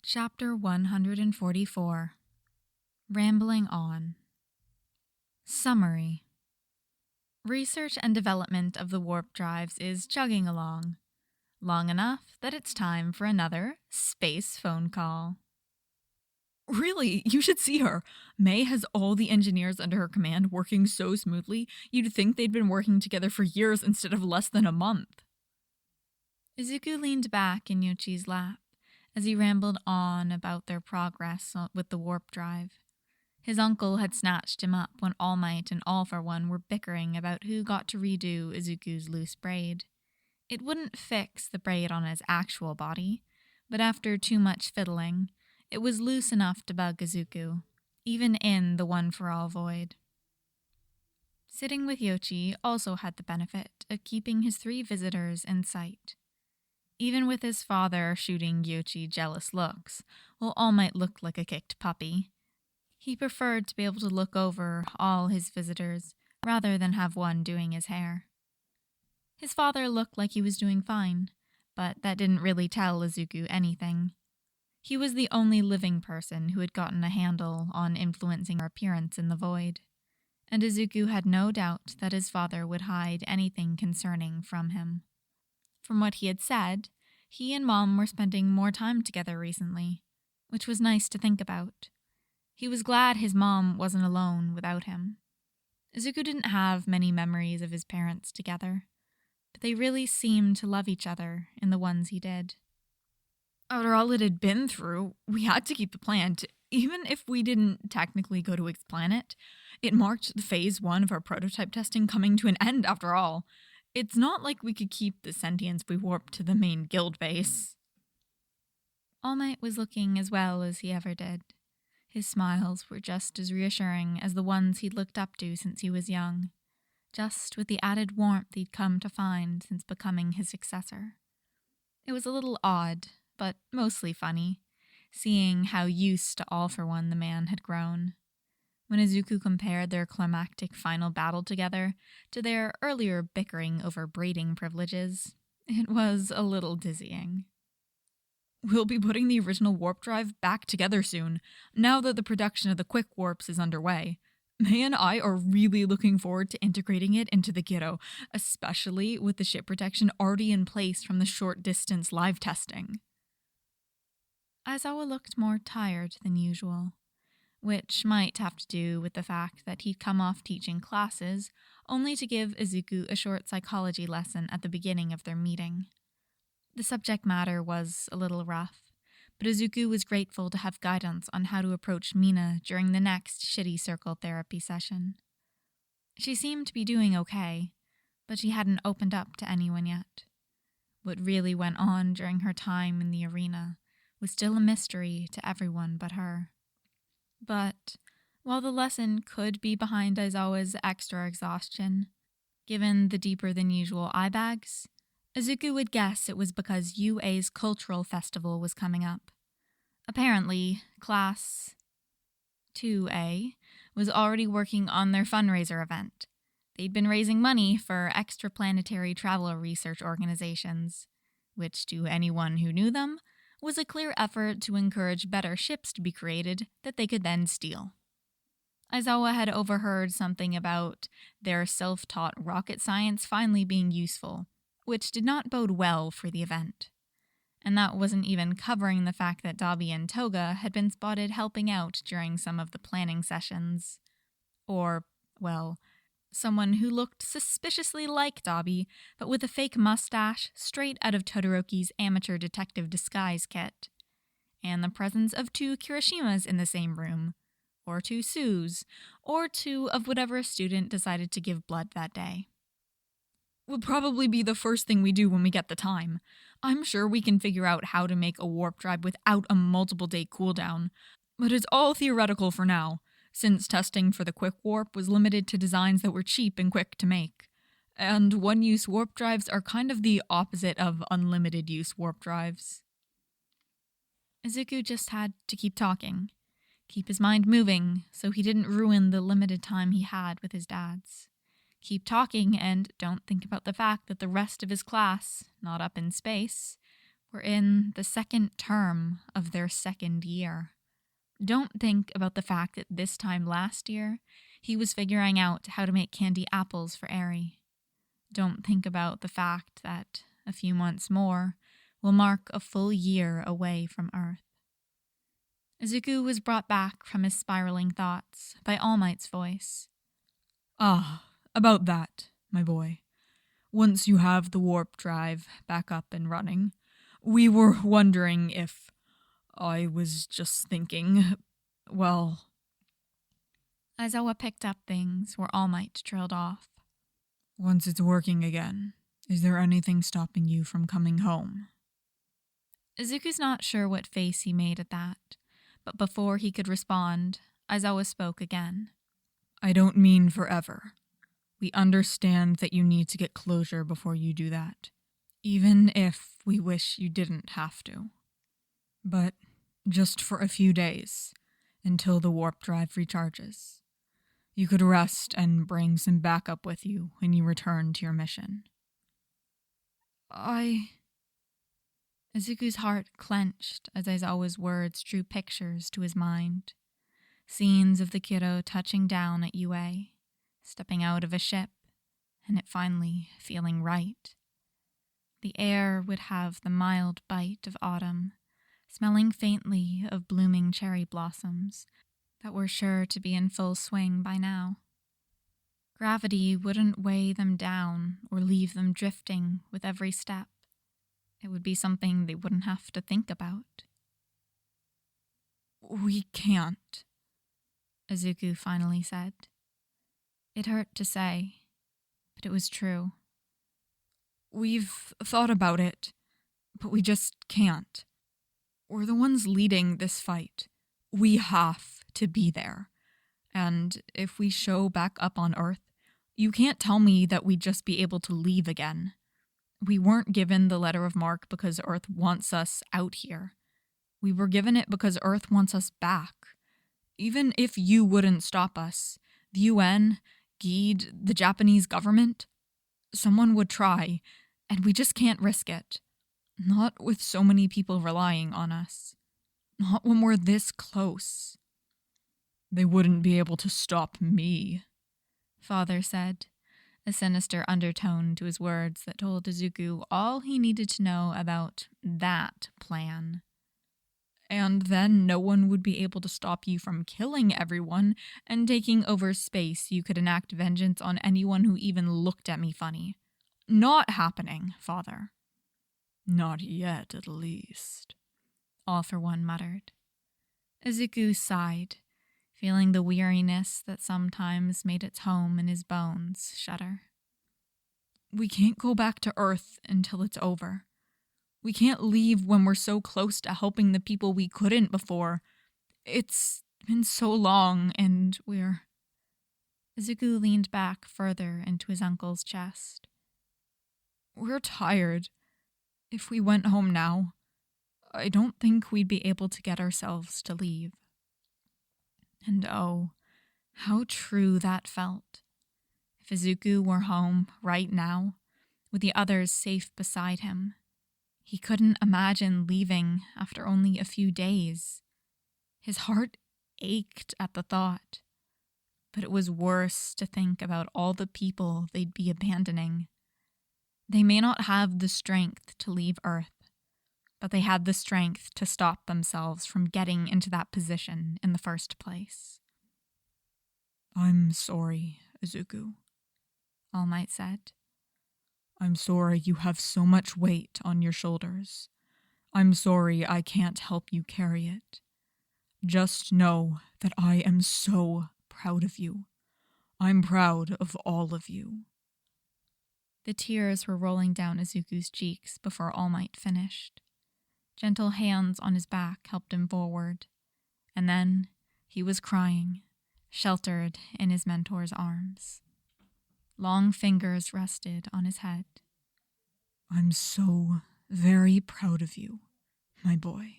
Chapter 144 Rambling On. Summary. Research and development of the warp drives is chugging along, long enough that it's time for another space phone call. Really, you should see her. Mei has all the engineers under her command working so smoothly, you'd think they'd been working together for years instead of less than a month. Izuku leaned back in Yoichi's lap as he rambled on about their progress with the warp drive. His uncle had snatched him up when All Might and All for One were bickering about who got to redo Izuku's loose braid. It wouldn't fix the braid on his actual body, but after too much fiddling, it was loose enough to bug Izuku, even in the one-for-all void. Sitting with Yoichi also had the benefit of keeping his three visitors in sight. Even with his father shooting Yoichi jealous looks, while All Might looked like a kicked puppy, he preferred to be able to look over all his visitors rather than have one doing his hair. His father looked like he was doing fine, but that didn't really tell Izuku anything. He was the only living person who had gotten a handle on influencing her appearance in the void, and Izuku had no doubt that his father would hide anything concerning from him. From what he had said, he and Mom were spending more time together recently, which was nice to think about. He was glad his mom wasn't alone without him. Izuku didn't have many memories of his parents together, but they really seemed to love each other in the ones he did. After all it had been through, we had to keep the plant. Even if we didn't technically go to its planet, it marked the phase 1 of our prototype testing coming to an end after all. It's not like we could keep the sentience we warped to the main guild base. All Might was looking as well as he ever did. His smiles were just as reassuring as the ones he'd looked up to since he was young, just with the added warmth he'd come to find since becoming his successor. It was a little odd, but mostly funny, seeing how used to All for One the man had grown. When Izuku compared their climactic final battle together to their earlier bickering over braiding privileges, it was a little dizzying. We'll be putting the original warp drive back together soon, now that the production of the quick warps is underway. Mei and I are really looking forward to integrating it into the Ghetto, especially with the ship protection already in place from the short-distance live testing. Aizawa looked more tired than usual, which might have to do with the fact that he'd come off teaching classes only to give Izuku a short psychology lesson at the beginning of their meeting. The subject matter was a little rough, but Izuku was grateful to have guidance on how to approach Mina during the next shitty circle therapy session. She seemed to be doing okay, but she hadn't opened up to anyone yet. What really went on during her time in the arena was still a mystery to everyone but her. But while the lesson could be behind Aizawa's extra exhaustion, given the deeper-than-usual eye bags, Izuku would guess it was because UA's cultural festival was coming up. Apparently, Class 2A was already working on their fundraiser event. They'd been raising money for extraplanetary travel research organizations, which to anyone who knew them was a clear effort to encourage better ships to be created that they could then steal. Aizawa had overheard something about their self-taught rocket science finally being useful, which did not bode well for the event. And that wasn't even covering the fact that Dabi and Toga had been spotted helping out during some of the planning sessions. Or, well, someone who looked suspiciously like Dabi, but with a fake mustache straight out of Todoroki's amateur detective disguise kit. And the presence of 2 Kirishimas in the same room, or 2 Sues, or 2 of whatever student decided to give blood that day. Will probably be the first thing we do when we get the time. I'm sure we can figure out how to make a warp drive without a multiple-day cooldown, but it's all theoretical for now, since testing for the quick warp was limited to designs that were cheap and quick to make. And one-use warp drives are kind of the opposite of unlimited-use warp drives. Izuku just had to keep talking, keep his mind moving so he didn't ruin the limited time he had with his dads. Keep talking and don't think about the fact that the rest of his class, not up in space, were were in the second term of their second year. Don't think about the fact that this time last year, he was figuring out how to make candy apples for Eri. Don't think about the fact that a few months more will mark a full year away from Earth. Izuku was brought back from his spiraling thoughts by All Might's voice. Ah, about that, my boy. Once you have the warp drive back up and running, we were wondering if... I was just thinking, well... Aizawa picked up things where All Might trailed off. Once it's working again, is there anything stopping you from coming home? Izuku's not sure what face he made at that, but before he could respond, Aizawa spoke again. I don't mean forever. We understand that you need to get closure before you do that, even if we wish you didn't have to. But just for a few days, until the warp drive recharges. You could rest and bring some backup with you when you return to your mission. Izuku's heart clenched as Aizawa's words drew pictures to his mind. Scenes of the kiddo touching down at UA, stepping out of a ship, and it finally feeling right. The air would have the mild bite of autumn, smelling faintly of blooming cherry blossoms that were sure to be in full swing by now. Gravity wouldn't weigh them down or leave them drifting with every step. It would be something they wouldn't have to think about. We can't, Izuku finally said. It hurt to say, but it was true. We've thought about it, but we just can't. We're the ones leading this fight. We have to be there. And if we show back up on Earth, you can't tell me that we'd just be able to leave again. We weren't given the letter of marque because Earth wants us out here. We were given it because Earth wants us back. Even if you wouldn't stop us, the UN, GIDE, the Japanese government, someone would try, and we just can't risk it. Not with so many people relying on us. Not when we're this close. They wouldn't be able to stop me, Father said, a sinister undertone to his words that told Izuku all he needed to know about that plan. And then no one would be able to stop you from killing everyone and taking over space. You could enact vengeance on anyone who even looked at me funny. Not happening, Father. Not yet, at least, All for One muttered. Izuku sighed, feeling the weariness that sometimes made its home in his bones shudder. We can't go back to Earth until it's over. We can't leave when we're so close to helping the people we couldn't before. It's been so long, and we're... Izuku leaned back further into his uncle's chest. We're tired. If we went home now, I don't think we'd be able to get ourselves to leave. And oh, how true that felt. If Izuku were home right now, with the others safe beside him, he couldn't imagine leaving after only a few days. His heart ached at the thought, but it was worse to think about all the people they'd be abandoning. They may not have the strength to leave Earth, but they had the strength to stop themselves from getting into that position in the first place. I'm sorry, Izuku, All Might said. I'm sorry you have so much weight on your shoulders. I'm sorry I can't help you carry it. Just know that I am so proud of you. I'm proud of all of you. The tears were rolling down Izuku's cheeks before All Might finished. Gentle hands on his back helped him forward, and then he was crying, sheltered in his mentor's arms. Long fingers rested on his head. I'm so very proud of you, my boy.